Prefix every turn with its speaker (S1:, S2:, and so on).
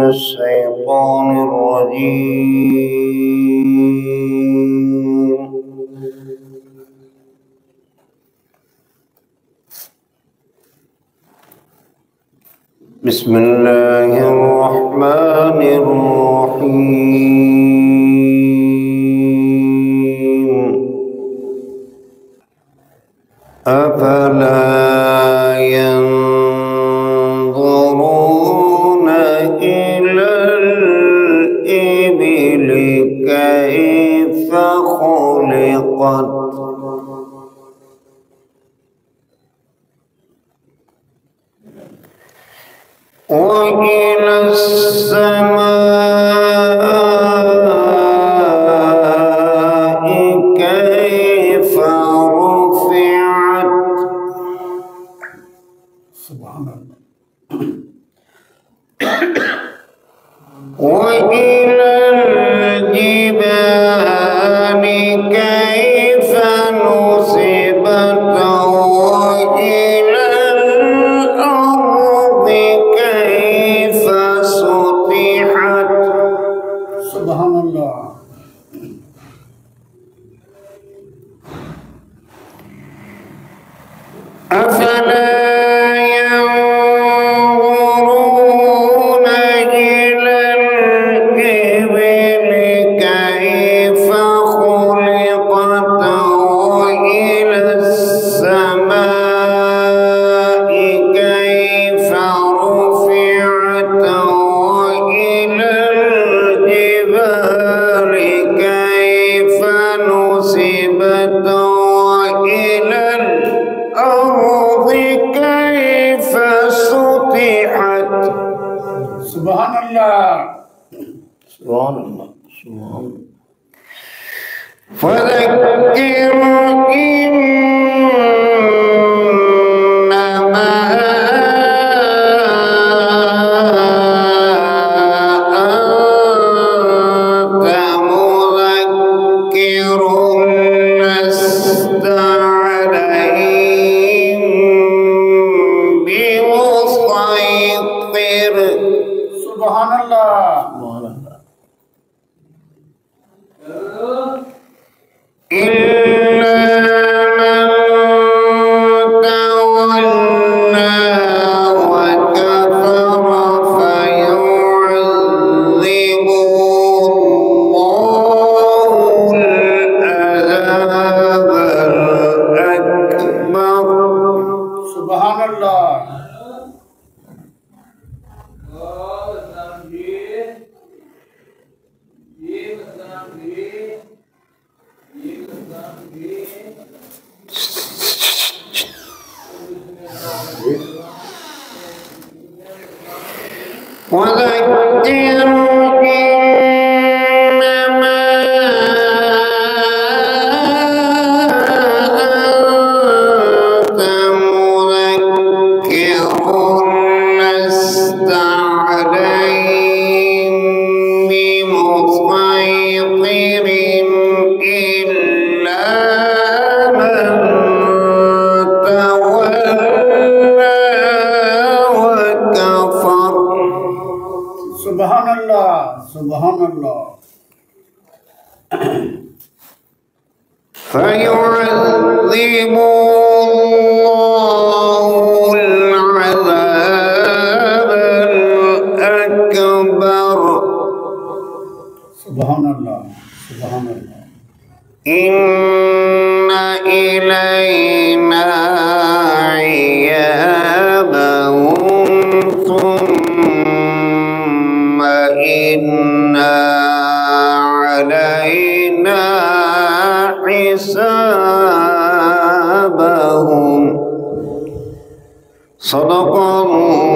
S1: الشيطان الرجيم. بسم الله الرحمن الرحيم. أفلا ينظرون إلى الإبل كيف خلقت وإلى السماء كيف رفعت سبحان الله وإلى الجبال كيف نصبت وإلى الأرض كيف سطحت سبحان الله. أفلا سبحان الله سبحان الله سبحان الله. فذكر إنما أنت مذكر لست عليهم بمسيطر. سبحان الله سبحان الله. إلا من تولى وكفر فيعذبه الله العذاب الأكبر. سبحان الله. وذكر إنما أنت مذكر لست عليهم بمسيطر إلا من تولى وكفر. سبحان الله سبحان الله. فيعذبه الله العذاب الأكبر. سبحان الله سبحان الله. إن إلينا إيابهم ثم إن علينا حسابهم. صدق الله.